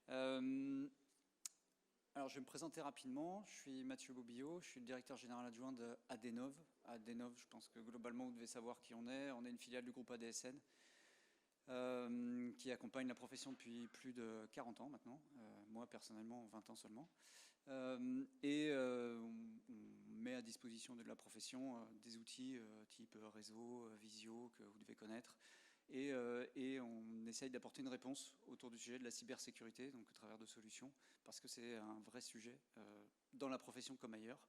Euh, alors, je vais me présenter rapidement. Je suis Mathieu Bobillot, je suis le directeur général adjoint de Adenov. Adenov, je pense que globalement, vous devez savoir qui on est. On est une filiale du groupe ADSN qui accompagne la profession depuis plus de 40 ans maintenant. Moi, personnellement, 20 ans seulement. On met à disposition de la profession des outils type réseau, visio, que vous devez connaître. Et on essaye d'apporter une réponse autour du sujet de la cybersécurité, donc au travers de solutions, parce que c'est un vrai sujet dans la profession comme ailleurs.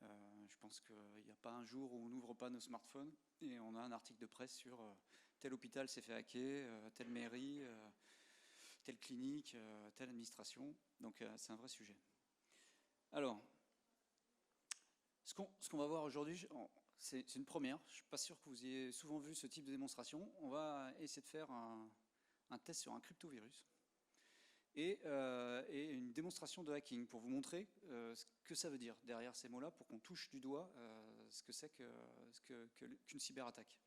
Je pense qu'il n'y a pas un jour où on n'ouvre pas nos smartphones et on a un article de presse sur tel hôpital s'est fait hacker, telle mairie, telle clinique, telle administration. Donc c'est un vrai sujet. Alors, ce qu'on va voir aujourd'hui, c'est une première. Je ne suis pas sûr que vous ayez souvent vu ce type de démonstration. On va essayer de faire un test sur un cryptovirus et une démonstration de hacking pour vous montrer ce que ça veut dire derrière ces mots-là, pour qu'on touche du doigt ce que c'est qu'une cyberattaque.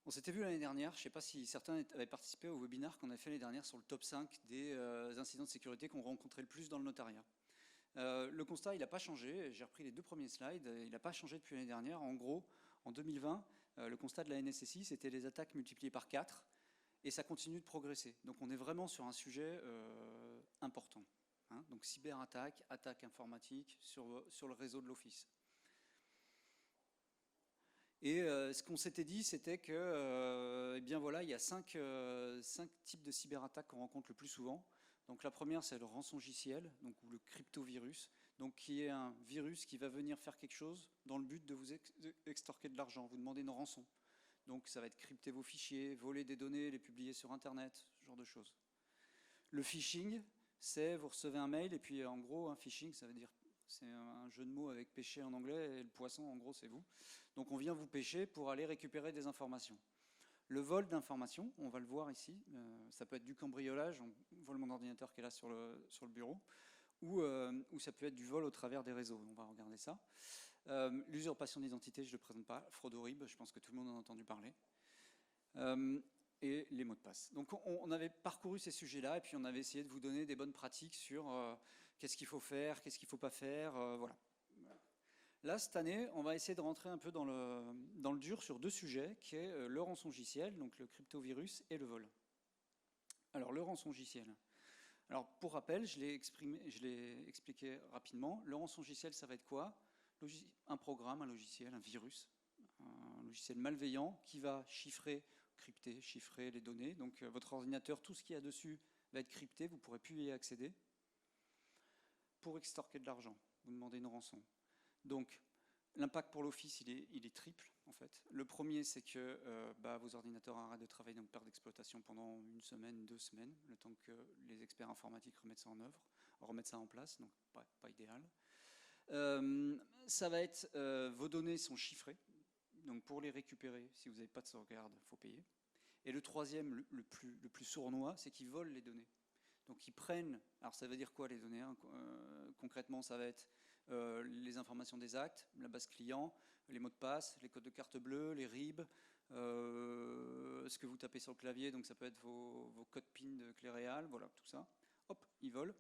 On s'était vu l'année dernière, je ne sais pas si certains avaient participé au webinaire qu'on a fait l'année dernière sur le top 5 des incidents de sécurité qu'on rencontrait le plus dans le notariat. Le constat, il n'a pas changé. J'ai repris les deux premiers slides. Il n'a pas changé depuis l'année dernière. En gros, en 2020, le constat de la NSSI, c'était les attaques multipliées par 4. Et ça continue de progresser. Donc on est vraiment sur un sujet important. Hein. Donc cyberattaque, attaque informatique sur le réseau de l'Office. Et ce qu'on s'était dit, c'était que, eh bien voilà, il y a cinq types de cyberattaques qu'on rencontre le plus souvent. Donc la première, c'est le rançongiciel, donc ou le cryptovirus, donc qui est un virus qui va venir faire quelque chose dans le but de vous extorquer de l'argent, vous demander une rançon. Donc ça va être crypter vos fichiers, voler des données, les publier sur Internet, ce genre de choses. Le phishing, c'est vous recevez un mail et puis en gros un phishing, ça veut dire c'est un jeu de mots avec pêcher en anglais et le poisson en gros c'est vous. Donc on vient vous pêcher pour aller récupérer des informations. Le vol d'informations, on va le voir ici, ça peut être du cambriolage, on vole mon ordinateur qui est là sur le bureau, ou ça peut être du vol au travers des réseaux, on va regarder ça. L'usurpation d'identité, je ne le présente pas, fraude horrible, je pense que tout le monde en a entendu parler. Et les mots de passe. Donc on avait parcouru ces sujets-là et puis on avait essayé de vous donner des bonnes pratiques sur qu'est-ce qu'il faut faire, qu'est-ce qu'il ne faut pas faire, voilà. Là, cette année, on va essayer de rentrer un peu dans le dur sur deux sujets, qui est le rançongiciel, donc le cryptovirus, et le vol. Alors, le rançongiciel. Alors, pour rappel, je l'ai expliqué rapidement. Le rançongiciel, ça va être quoi? Un programme, un logiciel, un virus, un logiciel malveillant qui va crypter, chiffrer les données. Donc, votre ordinateur, tout ce qu'il y a dessus va être crypté, vous ne pourrez plus y accéder. Pour extorquer de l'argent, vous demandez une rançon. Donc, l'impact pour l'Office, il est triple, en fait. Le premier, c'est que vos ordinateurs arrêtent de travailler, donc perte d'exploitation pendant une semaine, 2 semaines, le temps que les experts informatiques remettent ça en œuvre, remettent ça en place, donc pas idéal. Ça va être, vos données sont chiffrées, donc pour les récupérer, si vous n'avez pas de sauvegarde, il faut payer. Et le troisième, le plus sournois, c'est qu'ils volent les données. Donc ils prennent, alors ça veut dire quoi les données hein, concrètement, ça va être les informations des actes, la base client, les mots de passe, les codes de carte bleue, les RIB, ce que vous tapez sur le clavier, donc ça peut être vos codes PIN de clé réale, voilà, tout ça. Hop, ils volent.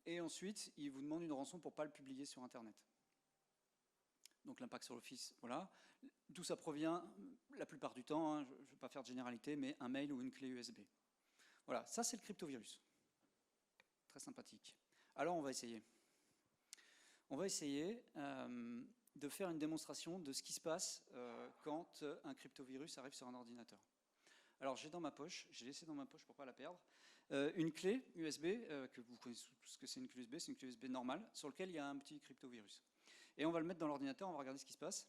Et ensuite, ils vous demandent une rançon pour ne pas le publier sur Internet. Donc l'impact sur l'Office, voilà. Tout ça provient, la plupart du temps, hein, je ne vais pas faire de généralité, mais un mail ou une clé USB. Voilà, ça c'est le cryptovirus. Très sympathique. Alors on va essayer. On va essayer de faire une démonstration de ce qui se passe quand un cryptovirus arrive sur un ordinateur. Alors j'ai dans ma poche, j'ai laissé dans ma poche pour ne pas la perdre, une clé USB, que vous connaissez tout ce que c'est une clé USB, c'est une clé USB normale, sur laquelle il y a un petit cryptovirus. Et on va le mettre dans l'ordinateur, on va regarder ce qui se passe.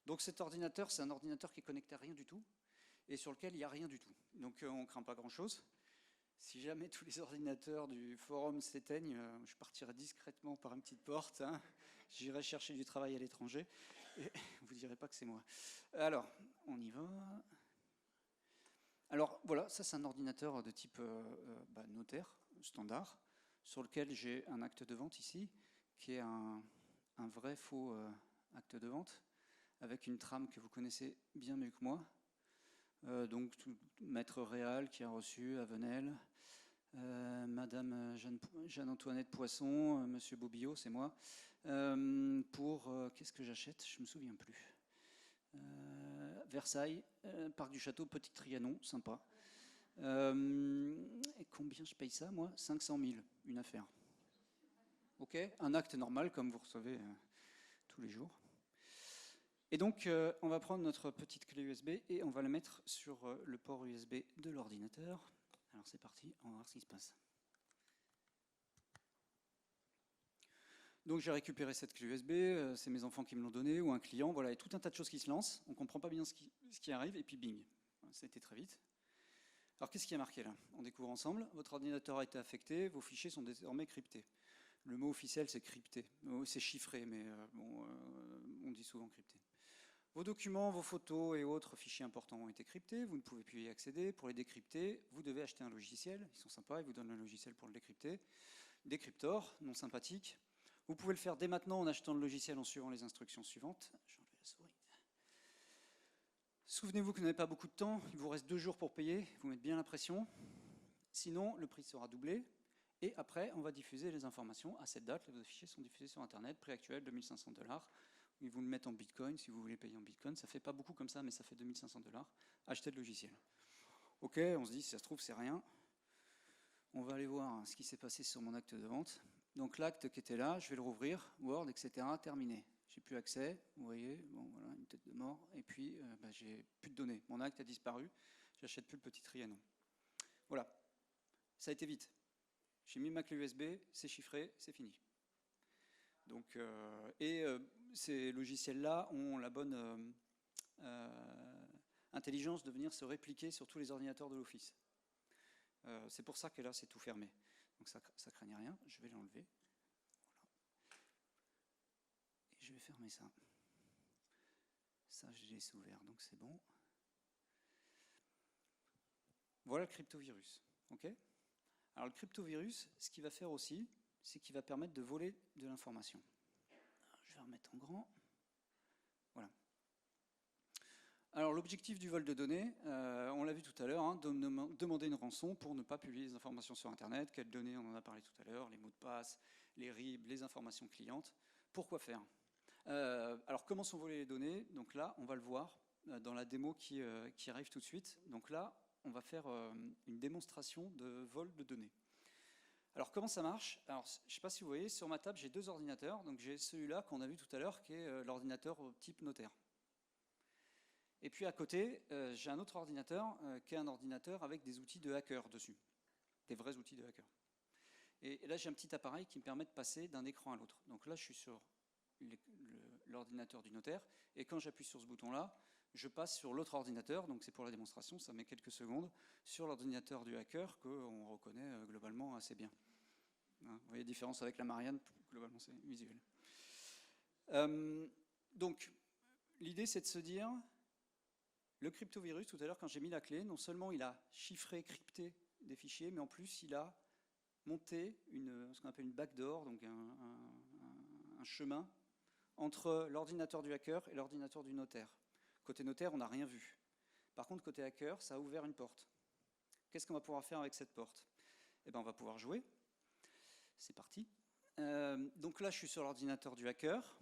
Donc cet ordinateur, c'est un ordinateur qui est connecté à rien du tout, et sur lequel il n'y a rien du tout. Donc on ne craint pas grand-chose. Si jamais tous les ordinateurs du forum s'éteignent, je partirai discrètement par une petite porte, hein. J'irai chercher du travail à l'étranger, et vous ne direz pas que c'est moi. Alors, on y va. Alors voilà, ça c'est un ordinateur de type notaire, standard, sur lequel j'ai un acte de vente ici, qui est un vrai faux acte de vente, avec une trame que vous connaissez bien mieux que moi. Donc, Maître Réal qui a reçu à Venelle, Madame Jeanne-Antoinette Poisson, Monsieur Bobillot, c'est moi, pour, qu'est-ce que j'achète? Je ne me souviens plus. Versailles, Parc du Château, Petit Trianon, sympa. Et combien je paye ça, moi? 500 000, une affaire. Ok, un acte normal, comme vous recevez tous les jours. Et donc, on va prendre notre petite clé USB et on va la mettre sur le port USB de l'ordinateur. Alors c'est parti, on va voir ce qui se passe. Donc j'ai récupéré cette clé USB, c'est mes enfants qui me l'ont donnée, ou un client, voilà, il y a tout un tas de choses qui se lancent, on ne comprend pas bien ce qui arrive, et puis bing, ça a été très vite. Alors qu'est-ce qui est marqué là? On découvre ensemble, votre ordinateur a été affecté, vos fichiers sont désormais cryptés. Le mot officiel c'est crypté, c'est chiffré, mais bon, on dit souvent crypté. Vos documents, vos photos et autres fichiers importants ont été cryptés, vous ne pouvez plus y accéder. Pour les décrypter, vous devez acheter un logiciel, ils sont sympas, ils vous donnent un logiciel pour le décrypter. Décryptor, non sympathique. Vous pouvez le faire dès maintenant en achetant le logiciel en suivant les instructions suivantes. Je vais enlever la souris. Souvenez-vous que vous n'avez pas beaucoup de temps, il vous reste 2 jours pour payer, vous mettez bien la pression. Sinon, le prix sera doublé. Et après, on va diffuser les informations. À cette date, vos fichiers sont diffusés sur Internet, prix actuel 2500 $. Ils vous le mettent en Bitcoin, si vous voulez payer en Bitcoin. Ça fait pas beaucoup comme ça, mais ça fait 2500 $. Achetez le logiciel. Ok, on se dit, si ça se trouve, c'est rien. On va aller voir ce qui s'est passé sur mon acte de vente. Donc l'acte qui était là, je vais le rouvrir, Word, etc., terminé. J'ai plus accès, vous voyez, bon voilà, une tête de mort. Et puis, j'ai plus de données. Mon acte a disparu, j'achète plus le petit Trianon. Voilà, ça a été vite. J'ai mis ma clé USB, c'est chiffré, c'est fini. Donc, ces logiciels-là ont la bonne intelligence de venir se répliquer sur tous les ordinateurs de l'Office. C'est pour ça que là, c'est tout fermé. Donc ça ne craignait rien. Je vais l'enlever. Voilà. Et je vais fermer ça. Ça, je l'ai laissé ouvert, donc c'est bon. Voilà le cryptovirus. Okay, alors le cryptovirus, ce qu'il va faire aussi, c'est qu'il va permettre de voler de l'information. Je vais remettre en grand. Voilà. Alors l'objectif du vol de données, on l'a vu tout à l'heure, hein, demander une rançon pour ne pas publier les informations sur Internet. Quelles données, on en a parlé tout à l'heure, les mots de passe, les RIB, les informations clientes. Pourquoi faire? Alors comment sont volées les données? Donc là, on va le voir dans la démo qui arrive tout de suite. Donc là, on va faire une démonstration de vol de données. Alors comment ça marche? Alors je ne sais pas si vous voyez, sur ma table j'ai 2 ordinateurs. Donc j'ai celui-là qu'on a vu tout à l'heure qui est l'ordinateur type notaire. Et puis à côté, j'ai un autre ordinateur qui est un ordinateur avec des outils de hacker dessus. Des vrais outils de hacker. Et là j'ai un petit appareil qui me permet de passer d'un écran à l'autre. Donc là je suis sur l'ordinateur du notaire. Et quand j'appuie sur ce bouton-là, je passe sur l'autre ordinateur, donc c'est pour la démonstration, ça met quelques secondes, sur l'ordinateur du hacker qu'on reconnaît globalement assez bien. Hein, vous voyez la différence avec la Marianne, globalement c'est visuel. Donc, l'idée c'est de se dire, le cryptovirus, tout à l'heure quand j'ai mis la clé, non seulement il a chiffré, crypté des fichiers, mais en plus il a monté ce qu'on appelle une backdoor, donc un chemin entre l'ordinateur du hacker et l'ordinateur du notaire. Côté notaire, on n'a rien vu. Par contre, côté hacker, ça a ouvert une porte. Qu'est-ce qu'on va pouvoir faire avec cette porte? Eh bien, on va pouvoir jouer. C'est parti. Donc là, je suis sur l'ordinateur du hacker.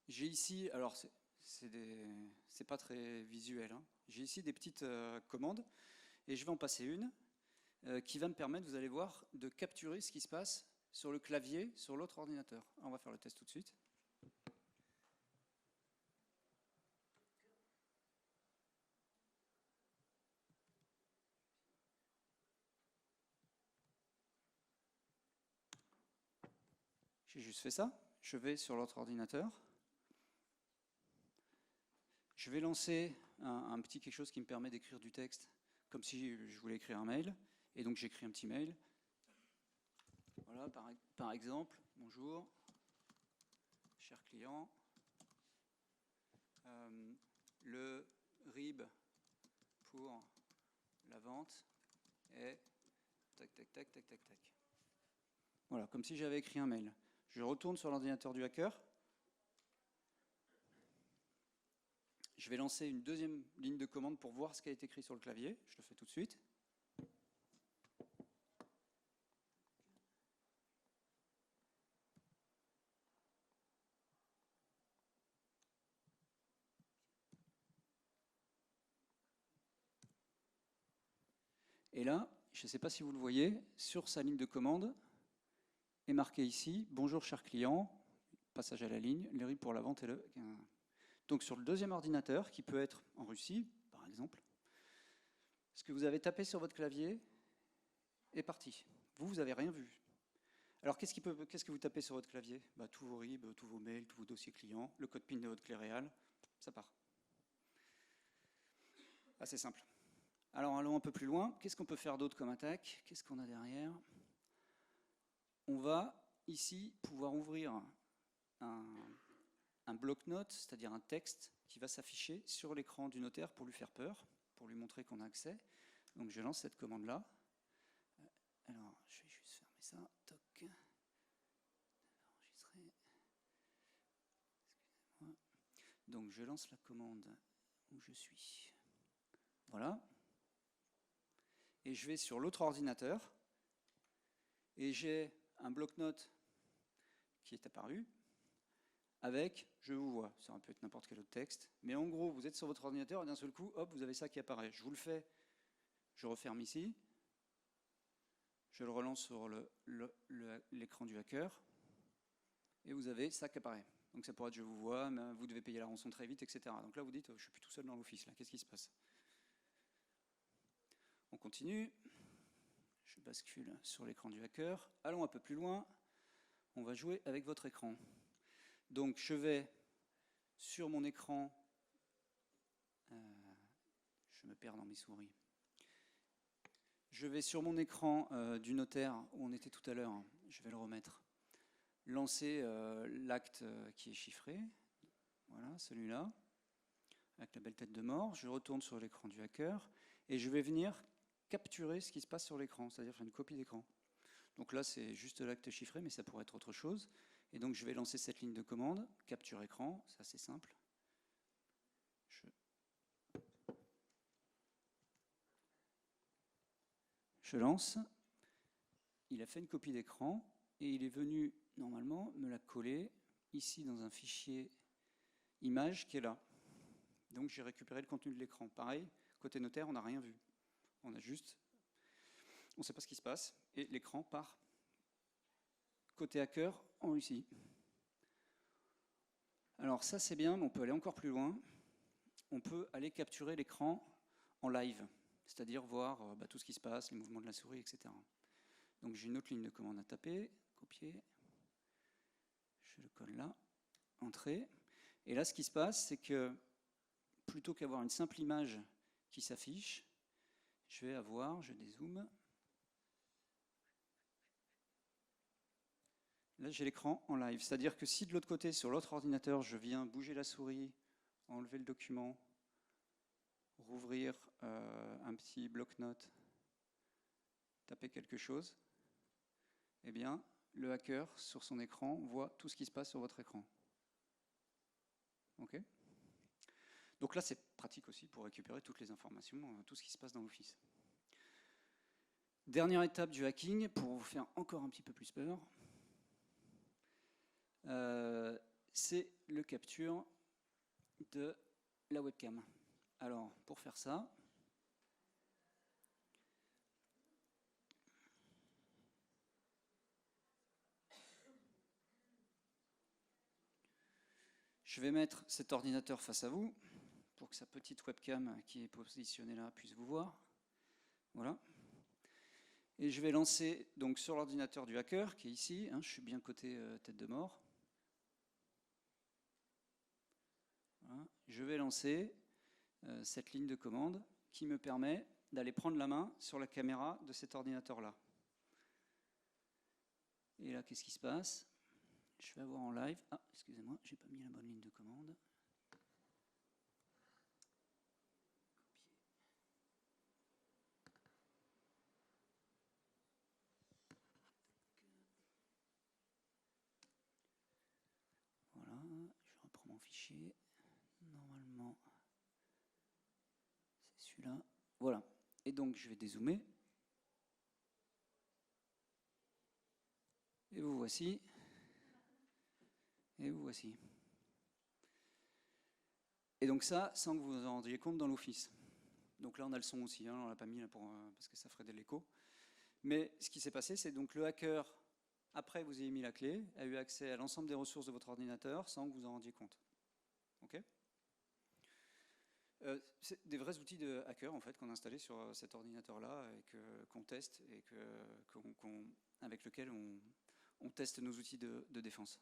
J'ai ici, alors c'est pas très visuel, hein. J'ai ici des petites commandes et je vais en passer une qui va me permettre, vous allez voir, de capturer ce qui se passe sur le clavier, sur l'autre ordinateur. On va faire le test tout de suite. J'ai juste fait ça. Je vais sur l'autre ordinateur. Je vais lancer un petit quelque chose qui me permet d'écrire du texte, comme si je voulais écrire un mail. Et donc j'écris un petit mail. Voilà, par exemple, bonjour, cher client, le RIB pour la vente est tac, tac, tac, tac, tac, tac. Voilà, comme si j'avais écrit un mail. Je retourne sur l'ordinateur du hacker. Je vais lancer une deuxième ligne de commande pour voir ce qui a été écrit sur le clavier. Je le fais tout de suite. Et là, je ne sais pas si vous le voyez, sur sa ligne de commande est marqué ici « Bonjour cher client, passage à la ligne, les RIB pour la vente et le… » Donc sur le deuxième ordinateur, qui peut être en Russie, par exemple, ce que vous avez tapé sur votre clavier est parti. Vous n'avez rien vu. Alors qu'est-ce que vous tapez sur votre clavier? Tous vos RIB, tous vos mails, tous vos dossiers clients, le code PIN de votre clé réelle, ça part. Assez simple. Alors allons un peu plus loin. Qu'est-ce qu'on peut faire d'autre comme attaque? Qu'est-ce qu'on a derrière? On va ici pouvoir ouvrir un bloc-notes, c'est-à-dire un texte qui va s'afficher sur l'écran du notaire pour lui faire peur, pour lui montrer qu'on a accès. Donc je lance cette commande-là. Alors je vais juste fermer ça. Toc. Enregistrer. Excusez-moi. Donc je lance la commande où je suis. Voilà. Et je vais sur l'autre ordinateur et j'ai un bloc-notes qui est apparu avec « je vous vois ». Ça aurait pu être n'importe quel autre texte. Mais en gros, vous êtes sur votre ordinateur et d'un seul coup, hop, vous avez ça qui apparaît. Je vous le fais. Je referme ici. Je le relance sur l'écran du hacker. Et vous avez ça qui apparaît. Donc ça pourrait être « je vous vois », mais vous devez payer la rançon très vite, etc. Donc là, vous dites « je ne suis plus tout seul dans l'office, là, qu'est-ce qui se passe ?» On continue. Je bascule sur l'écran du hacker. Allons un peu plus loin. On va jouer avec votre écran. Donc je vais sur mon écran, je me perds dans mes souris. Je vais sur mon écran du notaire où on était tout à l'heure, je vais le remettre, lancer l'acte qui est chiffré, voilà celui-là, avec la belle tête de mort. Je retourne sur l'écran du hacker et je vais venir capturer ce qui se passe sur l'écran, c'est-à-dire faire une copie d'écran. Donc là c'est juste l'acte chiffré, mais ça pourrait être autre chose. Et donc je vais lancer cette ligne de commande, capture écran, c'est assez simple. Je lance, il a fait une copie d'écran et il est venu normalement me la coller ici dans un fichier image qui est là. Donc j'ai récupéré le contenu de l'écran. Pareil, côté notaire, on n'a rien vu. On a juste, on ne sait pas ce qui se passe et l'écran part. Côté hacker, en Russie. Alors ça c'est bien, mais on peut aller encore plus loin. On peut aller capturer l'écran en live, c'est-à-dire voir tout ce qui se passe, les mouvements de la souris, etc. Donc j'ai une autre ligne de commande à taper, copier, je le colle là, entrée. Et là ce qui se passe, c'est que plutôt qu'avoir une simple image qui s'affiche, je vais avoir, je dézoome, là j'ai l'écran en live, c'est-à-dire que si de l'autre côté, sur l'autre ordinateur, je viens bouger la souris, enlever le document, rouvrir un petit bloc-notes, taper quelque chose, eh bien, le hacker, sur son écran, voit tout ce qui se passe sur votre écran. OK ? Donc là, c'est pratique aussi pour récupérer toutes les informations, tout ce qui se passe dans l'Office. Dernière étape du hacking, pour vous faire encore un petit peu plus peur, c'est le capture de la webcam. Alors, pour faire ça, je vais mettre cet ordinateur face à vous pour que sa petite webcam qui est positionnée là puisse vous voir. Voilà. Et je vais lancer donc sur l'ordinateur du hacker qui est ici, je suis bien côté tête de mort. Voilà. Je vais lancer cette ligne de commande qui me permet d'aller prendre la main sur la caméra de cet ordinateur-là. Et là, qu'est-ce qui se passe? Je vais avoir en live… Ah, excusez-moi, j'ai pas mis la bonne ligne de commande. Voilà, je reprends mon fichier. Normalement… celui-là. Voilà. Et donc, je vais dézoomer. Et vous voici. Et vous voici. Et donc ça, sans que vous vous en rendiez compte dans l'Office. Donc là, on a le son aussi, hein, on l'a pas mis là parce que ça ferait de l'écho. Mais ce qui s'est passé, c'est donc le hacker, après que vous ayez mis la clé, a eu accès à l'ensemble des ressources de votre ordinateur sans que vous en rendiez compte. Ok ? C'est des vrais outils de hacker en fait qu'on a installés sur cet ordinateur-là et qu'on teste et avec lequel on teste nos outils de défense.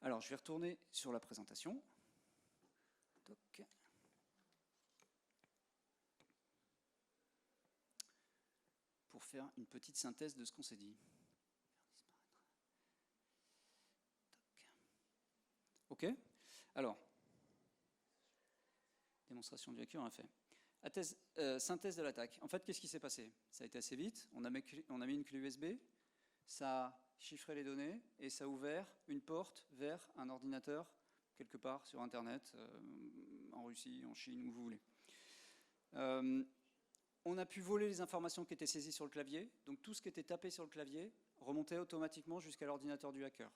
Alors, je vais retourner sur la présentation. Toc. Pour faire une petite synthèse de ce qu'on s'est dit. Ok. Alors, démonstration du hacker, on a fait. Synthèse de l'attaque. En fait, qu'est-ce qui s'est passé? Ça a été assez vite. On a mis une clé USB, ça a chiffré les données et ça a ouvert une porte vers un ordinateur quelque part sur Internet, en Russie, en Chine, où vous voulez. On a pu voler les informations qui étaient saisies sur le clavier. Donc tout ce qui était tapé sur le clavier remontait automatiquement jusqu'à l'ordinateur du hacker.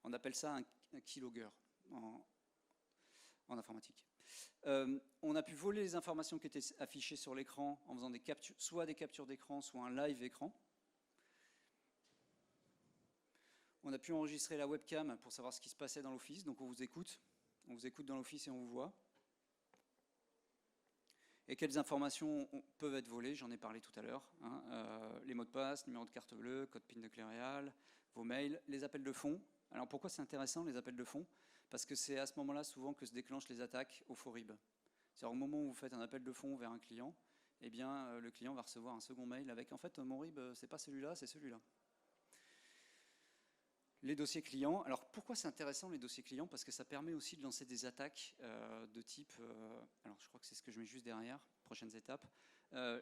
On appelle ça un keylogger en informatique. On a pu voler les informations qui étaient affichées sur l'écran en faisant soit des captures d'écran, soit un live écran. On a pu enregistrer la webcam pour savoir ce qui se passait dans l'Office. Donc on vous écoute dans l'Office et on vous voit. Et quelles informations peuvent être volées? J'en ai parlé tout à l'heure. Hein, les mots de passe, numéro de carte bleue, code PIN de clé réelle, vos mails, les appels de fonds. Alors pourquoi c'est intéressant les appels de fonds? Parce que c'est à ce moment-là souvent que se déclenchent les attaques au FORIB. C'est-à-dire au moment où vous faites un appel de fonds vers un client, eh bien le client va recevoir un second mail avec en fait mon RIB c'est pas celui-là, c'est celui-là. Les dossiers clients. Alors pourquoi c'est intéressant les dossiers clients? Parce que ça permet aussi de lancer des attaques de type, alors je crois que c'est ce que je mets juste derrière, prochaines étapes,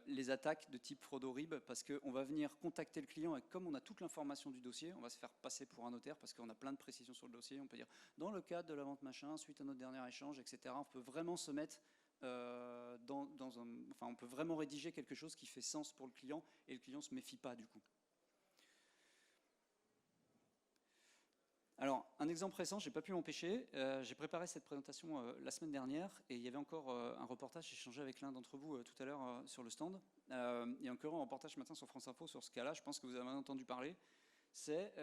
les attaques de type fraude au RIB, parce qu'on va venir contacter le client et comme on a toute l'information du dossier, on va se faire passer pour un notaire parce qu'on a plein de précisions sur le dossier, on peut dire dans le cadre de la vente machin, suite à notre dernier échange, etc. On peut vraiment se mettre on peut vraiment rédiger quelque chose qui fait sens pour le client et le client ne se méfie pas du coup. Alors, un exemple récent, je n'ai pas pu m'empêcher, j'ai préparé cette présentation la semaine dernière et il y avait encore un reportage, j'ai échangé avec l'un d'entre vous tout à l'heure sur le stand. Il y a encore un reportage ce matin sur France Info sur ce cas-là, je pense que vous avez entendu parler, c'est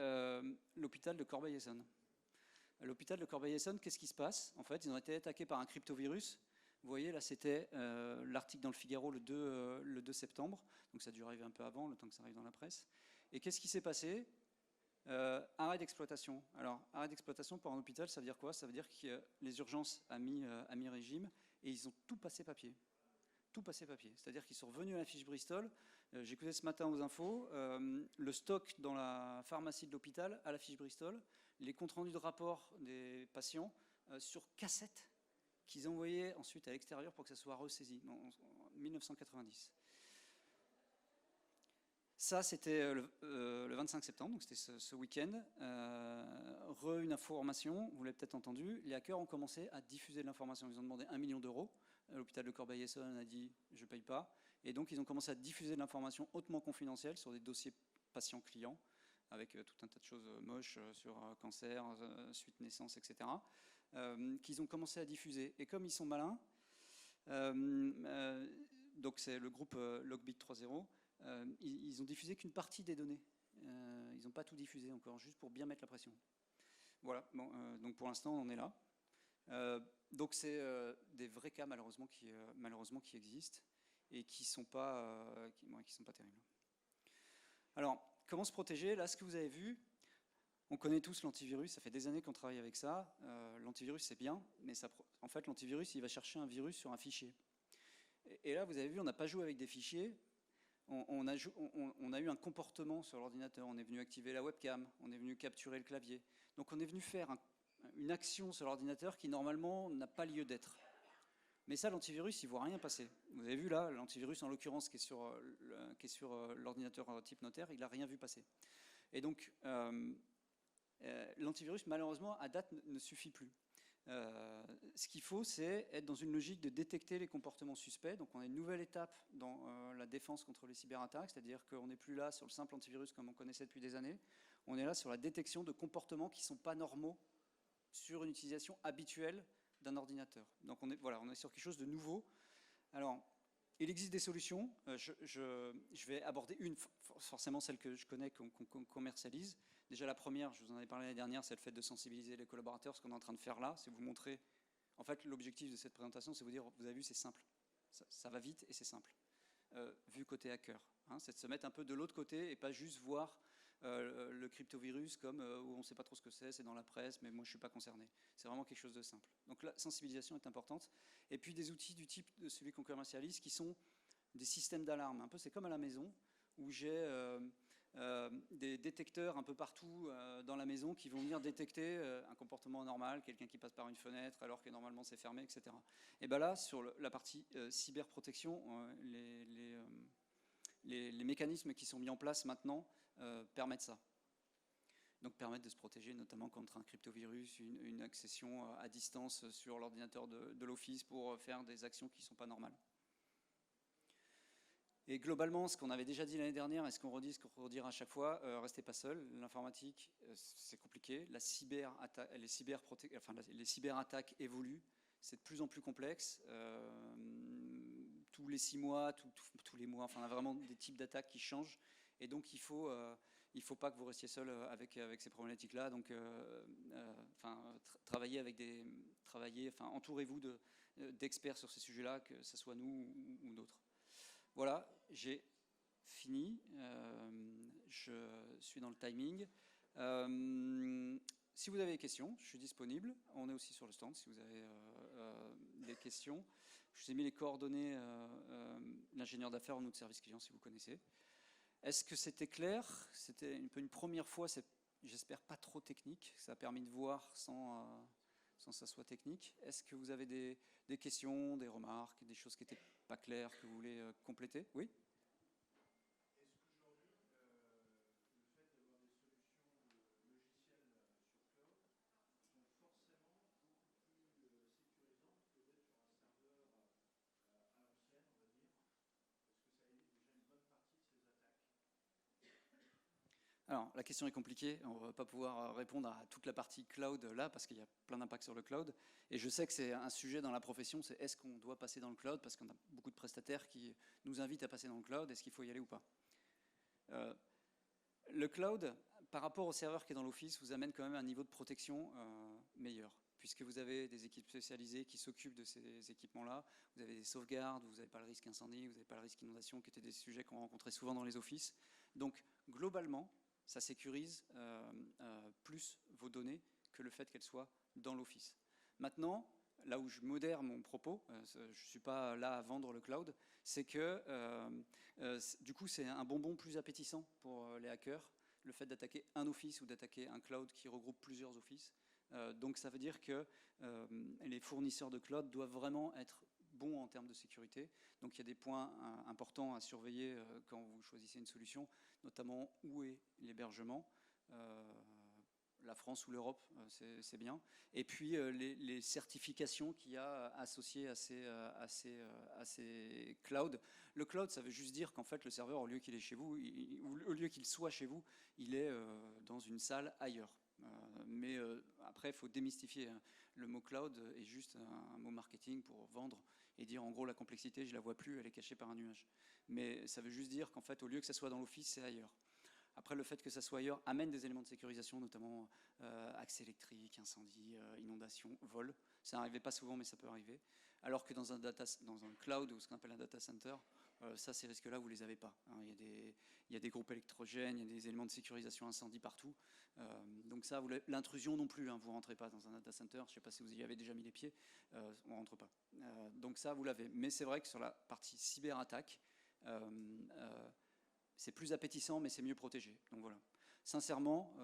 l'hôpital de Corbeil-Essonnes. À l'hôpital de Corbeil-Essonnes, qu'est-ce qui se passe? En fait, ils ont été attaqués par un cryptovirus. Vous voyez, là, c'était l'article dans le Figaro le 2 septembre, donc ça a dû arriver un peu avant, le temps que ça arrive dans la presse. Et qu'est-ce qui s'est passé? Arrêt d'exploitation. Alors, arrêt d'exploitation pour un hôpital, ça veut dire quoi? Ça veut dire que les urgences a mis régime et ils ont tout passé papier. Tout passé papier. C'est-à-dire qu'ils sont revenus à la fiche Bristol. J'écoutais ce matin aux infos, le stock dans la pharmacie de l'hôpital à la fiche Bristol, les comptes rendus de rapport des patients sur cassette qu'ils envoyaient ensuite à l'extérieur pour que ça soit ressaisi en 1990. Ça, c'était le 25 septembre, donc c'était ce week-end. Une information, vous l'avez peut-être entendu, les hackers ont commencé à diffuser de l'information. Ils ont demandé 1 million d'euros. L'hôpital de Corbeil-Essonnes a dit « je ne paye pas ». Et donc, ils ont commencé à diffuser de l'information hautement confidentielle sur des dossiers patients-clients, avec tout un tas de choses moches sur cancer, suite naissance, etc., qu'ils ont commencé à diffuser. Et comme ils sont malins, donc c'est le groupe Logbit 3.0, ils ont diffusé qu'une partie des données. Ils n'ont pas tout diffusé encore, juste pour bien mettre la pression. Voilà, bon, donc pour l'instant on en est là. Donc c'est des vrais cas malheureusement qui existent et qui sont pas terribles. Alors, comment se protéger? Là, ce que vous avez vu, on connaît tous l'antivirus, ça fait des années qu'on travaille avec ça. L'antivirus c'est bien, mais en fait l'antivirus il va chercher un virus sur un fichier. Et là, vous avez vu, on n'a pas joué avec des fichiers. On a eu un comportement sur l'ordinateur, on est venu activer la webcam, on est venu capturer le clavier. Donc on est venu faire une action sur l'ordinateur qui normalement n'a pas lieu d'être. Mais ça, l'antivirus, il ne voit rien passer. Vous avez vu là, l'antivirus en l'occurrence qui est sur l'ordinateur type notaire, il n'a rien vu passer. Et donc l'antivirus, malheureusement, à date, ne suffit plus. Ce qu'il faut, c'est être dans une logique de détecter les comportements suspects. Donc on a une nouvelle étape dans la défense contre les cyberattaques, c'est-à-dire qu'on n'est plus là sur le simple antivirus comme on connaissait depuis des années, on est là sur la détection de comportements qui ne sont pas normaux sur une utilisation habituelle d'un ordinateur. Donc voilà, on est sur quelque chose de nouveau. Alors, il existe des solutions. Je vais aborder une, forcément celle que je connais, qu'on commercialise. Déjà la première, je vous en ai parlé l'année dernière, c'est le fait de sensibiliser les collaborateurs. Ce qu'on est en train de faire là, c'est vous montrer. En fait, l'objectif de cette présentation, c'est vous dire, vous avez vu, c'est simple. Ça va vite et c'est simple. Vu côté hacker, hein, c'est de se mettre un peu de l'autre côté et pas juste voir le cryptovirus comme où on ne sait pas trop ce que c'est dans la presse, mais moi je ne suis pas concerné. C'est vraiment quelque chose de simple. Donc la sensibilisation est importante. Et puis des outils du type de celui qu'on commercialise qui sont des systèmes d'alarme. Un peu, c'est comme à la maison où j'ai des détecteurs un peu partout dans la maison qui vont venir détecter un comportement anormal, quelqu'un qui passe par une fenêtre alors que normalement c'est fermé, etc. Et bien là, sur la partie cyberprotection, les mécanismes qui sont mis en place maintenant permettent ça. Donc permettent de se protéger notamment contre un cryptovirus, une accession à distance sur l'ordinateur de l'office pour faire des actions qui ne sont pas normales. Et globalement, ce qu'on avait déjà dit l'année dernière et ce qu'on redit, ce qu'on redira à chaque fois, restez pas seul. L'informatique, c'est compliqué. Les cyberattaques évoluent. C'est de plus en plus complexe. Tous les 6 mois, tous les mois, enfin, on a vraiment des types d'attaques qui changent. Et donc, il faut pas que vous restiez seul avec ces problématiques-là. Donc, entourez-vous d'experts sur ces sujets-là, que ce soit nous ou d'autres. Voilà, j'ai fini. Je suis dans le timing. Si vous avez des questions, je suis disponible. On est aussi sur le stand si vous avez des questions. Je vous ai mis les coordonnées l'ingénieur d'affaires ou notre service client si vous connaissez. Est-ce que c'était clair? C'était une première fois, j'espère pas trop technique. Ça a permis de voir sans que ça soit technique. Est-ce que vous avez des questions, des remarques, des choses qui n'étaient pas claires que vous voulez compléter? Oui? Alors, la question est compliquée. On ne va pas pouvoir répondre à toute la partie cloud là, parce qu'il y a plein d'impacts sur le cloud. Et je sais que c'est un sujet dans la profession, c'est est-ce qu'on doit passer dans le cloud, parce qu'on a beaucoup de prestataires qui nous invitent à passer dans le cloud. Est-ce qu'il faut y aller ou pas? Le cloud, par rapport au serveur qui est dans l'office, vous amène quand même un niveau de protection meilleur, puisque vous avez des équipes spécialisées qui s'occupent de ces équipements-là. Vous avez des sauvegardes, vous n'avez pas le risque incendie, vous n'avez pas le risque inondation, qui étaient des sujets qu'on rencontrait souvent dans les offices. Donc, globalement, ça sécurise plus vos données que le fait qu'elles soient dans l'office. Maintenant, là où je modère mon propos, je ne suis pas là à vendre le cloud, c'est que du coup c'est un bonbon plus appétissant pour les hackers, le fait d'attaquer un office ou d'attaquer un cloud qui regroupe plusieurs offices. Donc ça veut dire que les fournisseurs de cloud doivent vraiment être bons en termes de sécurité. Donc il y a des points importants à surveiller quand vous choisissez une solution, notamment où est l'hébergement. La France ou l'Europe, c'est bien. Et puis les certifications qu'il y a associées à ces clouds. Le cloud, ça veut juste dire qu'en fait le serveur, au lieu qu'il est chez vous, au lieu qu'il soit chez vous, il est dans une salle ailleurs. Mais après, il faut démystifier. Le mot cloud est juste un mot marketing pour vendre et dire en gros la complexité, je ne la vois plus, elle est cachée par un nuage. Mais ça veut juste dire qu'en fait, au lieu que ça soit dans l'office, c'est ailleurs. Après, le fait que ça soit ailleurs amène des éléments de sécurisation, notamment accès électrique, incendie, inondation, vol. Ça n'arrivait pas souvent, mais ça peut arriver. Alors que dans un cloud ou ce qu'on appelle un data center, ça, ces risques-là, vous ne les avez pas. Hein. Il y a des groupes électrogènes, il y a des éléments de sécurisation incendie partout. Donc ça, l'intrusion non plus, hein, vous ne rentrez pas dans un data center. Je ne sais pas si vous y avez déjà mis les pieds, on ne rentre pas. Donc ça, vous l'avez. Mais c'est vrai que sur la partie cyberattaque, c'est plus appétissant, mais c'est mieux protégé. Donc voilà. Sincèrement,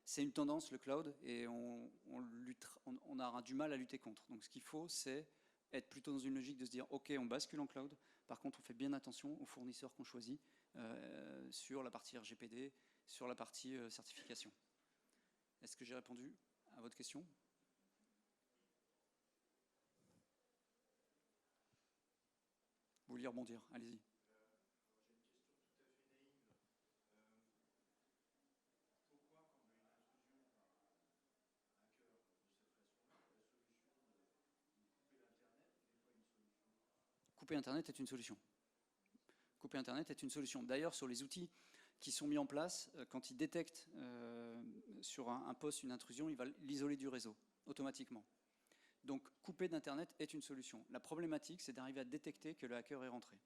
c'est une tendance, le cloud, et on aura du mal à lutter contre. Donc ce qu'il faut, c'est être plutôt dans une logique de se dire, OK, on bascule en cloud. Par contre, on fait bien attention aux fournisseurs qu'on choisit sur la partie RGPD, sur la partie certification. Est-ce que j'ai répondu à votre question ? vouliez rebondir, allez-y. Couper Internet est une solution. Couper Internet est une solution. D'ailleurs, sur les outils qui sont mis en place, quand il détecte sur un poste une intrusion, il va l'isoler du réseau, automatiquement. Donc, couper d'Internet est une solution. La problématique, c'est d'arriver à détecter que le hacker est rentré.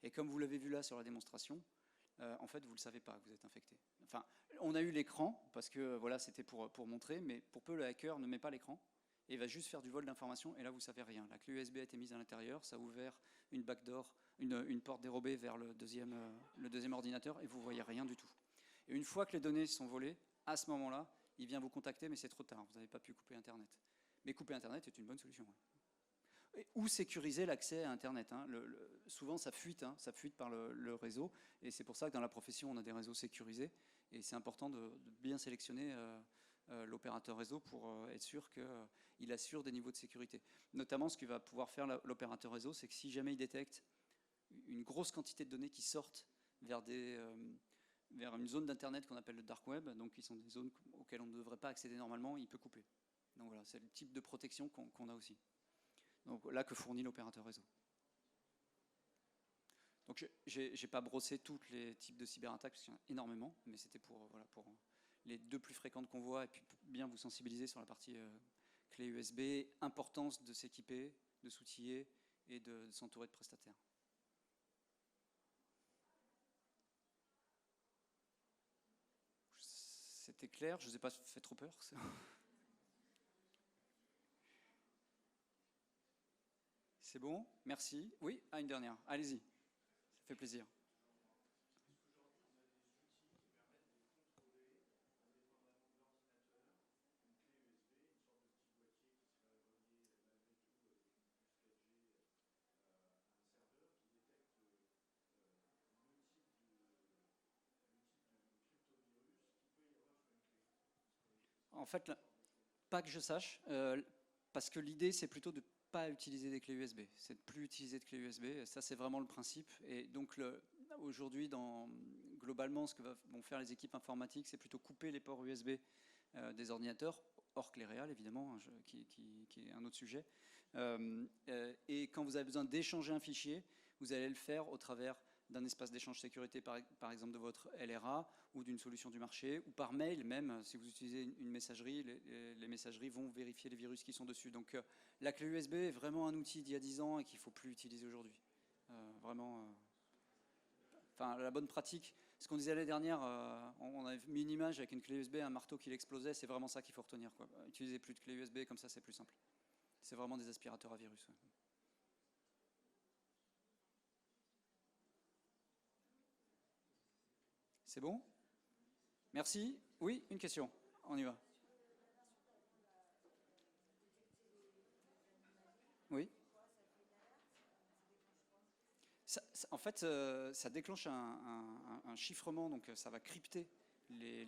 Et comme vous l'avez vu là sur la démonstration, en fait, vous ne le savez pas que vous êtes infecté. Enfin, on a eu l'écran, parce que voilà, c'était pour montrer, mais pour peu, le hacker ne met pas l'écran, et il va juste faire du vol d'informations, et là, vous ne savez rien. La clé USB a été mise à l'intérieur, ça a ouvert une backdoor, une porte dérobée vers le deuxième ordinateur, et vous ne voyez rien du tout. Et une fois que les données sont volées, à ce moment-là, il vient vous contacter, mais c'est trop tard, vous n'avez pas pu couper Internet. Mais couper Internet est une bonne solution. Ouais. Ou sécuriser l'accès à Internet. Hein. Souvent, ça fuite par le réseau, et c'est pour ça que dans la profession, on a des réseaux sécurisés, et c'est important de bien sélectionner l'opérateur réseau pour être sûr qu'il assure des niveaux de sécurité. Notamment, ce que va pouvoir faire l'opérateur réseau, c'est que si jamais il détecte une grosse quantité de données qui sortent vers une zone d'Internet qu'on appelle le dark web, donc qui sont des zones auxquelles on ne devrait pas accéder normalement, il peut couper. Donc voilà, c'est le type de protection qu'on a aussi. Donc là, que fournit l'opérateur réseau. Donc j'ai pas brossé tous les types de cyberattaques, parce qu'il y en a énormément, mais c'était pour les deux plus fréquentes qu'on voit, et puis bien vous sensibiliser sur la partie clé USB, importance de s'équiper, de s'outiller et de s'entourer de prestataires. C'était clair, je ne vous ai pas fait trop peur. C'est bon, merci. Oui, une dernière, allez-y, ça fait plaisir. En fait, pas que je sache, parce que l'idée, c'est plutôt de ne pas utiliser des clés USB. C'est de plus utiliser de clés USB. Ça, c'est vraiment le principe. Et donc, aujourd'hui, globalement, ce que vont faire les équipes informatiques, c'est plutôt couper les ports USB des ordinateurs, hors clé réelle, évidemment, hein, qui est un autre sujet. Et quand vous avez besoin d'échanger un fichier, vous allez le faire au travers d'un espace d'échange sécurité, par exemple de votre LRA, ou d'une solution du marché, ou par mail même. Si vous utilisez une messagerie, les messageries vont vérifier les virus qui sont dessus. Donc la clé USB est vraiment un outil d'il y a 10 ans et qu'il ne faut plus utiliser aujourd'hui. Vraiment, enfin, la bonne pratique, ce qu'on disait l'année dernière, on avait mis une image avec une clé USB, un marteau qui l'explosait, c'est vraiment ça qu'il faut retenir, quoi. Utilisez plus de clé USB, comme ça c'est plus simple. C'est vraiment des aspirateurs à virus. Ouais. C'est bon? Merci. Oui, une question. On y va. Oui. En fait, ça déclenche un chiffrement, donc ça va crypter les...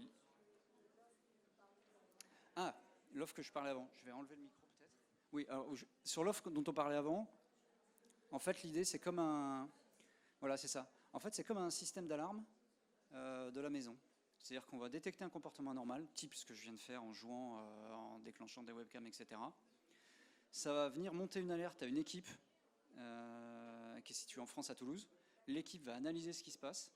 Ah, l'offre que je parlais avant. Je vais enlever le micro peut-être. Oui, alors, sur l'offre dont on parlait avant, en fait, l'idée, c'est comme un... Voilà, c'est ça. En fait, c'est comme un système d'alarme de la maison. C'est-à-dire qu'on va détecter un comportement anormal, type ce que je viens de faire en jouant, en déclenchant des webcams, etc. Ça va venir monter une alerte à une équipe qui est située en France à Toulouse. L'équipe va analyser ce qui se passe,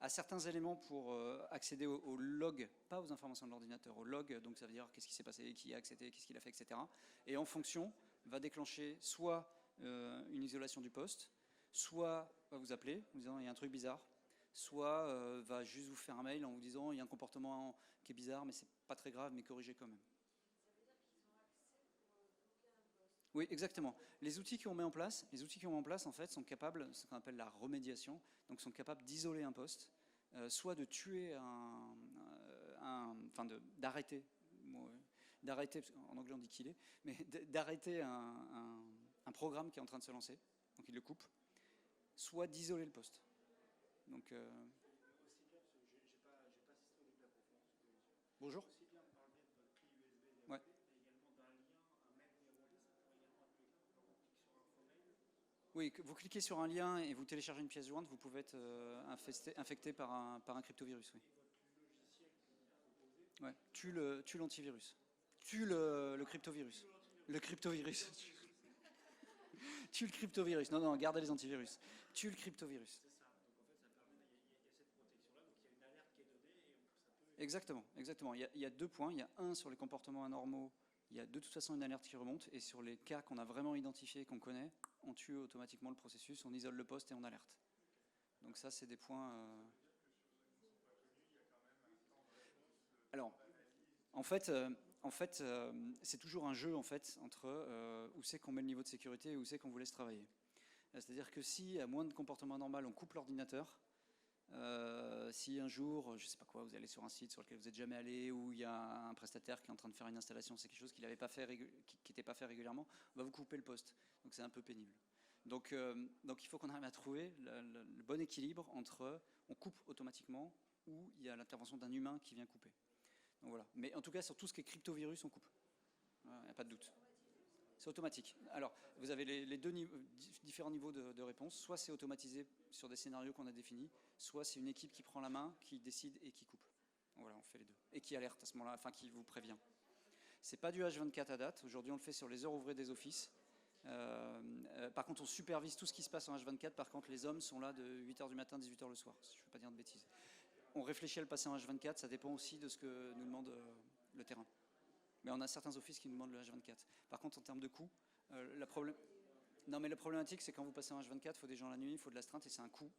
à certains éléments pour accéder au log, pas aux informations de l'ordinateur, au log, donc ça veut dire qu'est-ce qui s'est passé, qui a accédé, qu'est-ce qu'il a fait, etc. Et en fonction, va déclencher soit une isolation du poste, soit va vous appeler en vous disant il y a un truc bizarre, soit va juste vous faire un mail en vous disant il y a un comportement qui est bizarre, mais c'est pas très grave, mais corrigez quand même. Oui, exactement. Les outils qu'on met en place, en fait, sont capables, ce qu'on appelle la remédiation, donc sont capables d'isoler un poste, soit de tuer enfin d'arrêter, en anglais on dit killer, mais d'arrêter un programme qui est en train de se lancer, donc il le coupe, soit d'isoler le poste. Donc, bonjour. Ouais. Oui, que vous cliquez sur un lien et vous téléchargez une pièce jointe, vous pouvez être infecté par un cryptovirus. Oui. Ouais. Tue l'antivirus. Tue le cryptovirus. Le cryptovirus. Tue le cryptovirus. Non, non, gardez les antivirus. Tue le cryptovirus. Exactement, exactement. Il y a deux points. Il y a un sur les comportements anormaux. Il y a de toute façon une alerte qui remonte. Et sur les cas qu'on a vraiment identifiés, qu'on connaît, on tue automatiquement le processus, on isole le poste et on alerte. Donc ça, c'est des points. Alors, en fait, euh, c'est toujours un jeu en fait entre où c'est qu'on met le niveau de sécurité et où c'est qu'on vous laisse travailler. C'est-à-dire que si à moins de comportement normal, on coupe l'ordinateur, si un jour, je sais pas quoi, vous allez sur un site sur lequel vous n'êtes jamais allé, ou il y a un prestataire qui est en train de faire une installation, c'est quelque chose qu'il n'avait pas fait, qui n'était pas fait régulièrement, on va vous couper le poste. Donc c'est un peu pénible. Donc il faut qu'on arrive à trouver le bon équilibre entre on coupe automatiquement ou il y a l'intervention d'un humain qui vient couper. Donc voilà. Mais en tout cas, sur tout ce qui est cryptovirus, on coupe. Il n'y a pas de doute. C'est automatique. Alors, vous avez les deux différents niveaux de réponse. Soit c'est automatisé sur des scénarios qu'on a définis, soit c'est une équipe qui prend la main, qui décide et qui coupe. Voilà, on fait les deux. Et qui alerte à ce moment-là, enfin qui vous prévient. C'est pas du H24 à date. Aujourd'hui, on le fait sur les heures ouvrées des offices. Par contre, on supervise tout ce qui se passe en H24. Par contre, les hommes sont là de 8h du matin à 18h le soir, si je ne veux pas dire de bêtises. On réfléchit à le passer en H24, ça dépend aussi de ce que nous demande le terrain. Mais on a certains offices qui nous demandent le H24. Par contre, en termes de coût, non, mais la problématique, c'est quand vous passez en H24, il faut des gens la nuit, il faut de l'astreinte, et c'est un coût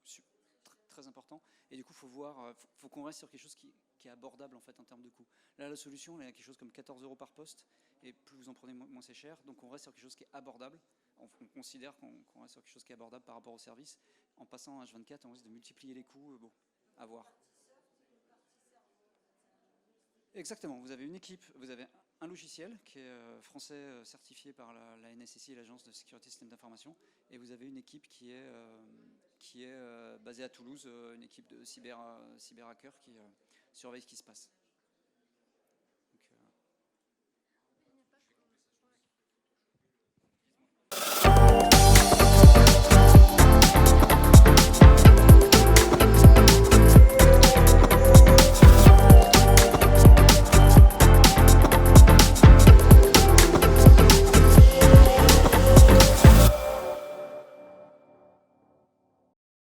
très important. Et du coup, il faut voir, faut qu'on reste sur quelque chose qui est abordable en fait en termes de coût. Là, la solution, il y a quelque chose comme 14 € par poste, et plus vous en prenez, moins c'est cher. Donc, on reste sur quelque chose qui est abordable. On considère qu'on reste sur quelque chose qui est abordable par rapport au service. En passant en H24, on risque de multiplier les coûts. Bon, à voir. Exactement, vous avez une équipe, vous avez un logiciel qui est français certifié par la NSSI, l'Agence de sécurité des systèmes d'information, et vous avez une équipe qui est basée à Toulouse, une équipe de cyberhackers qui surveille ce qui se passe.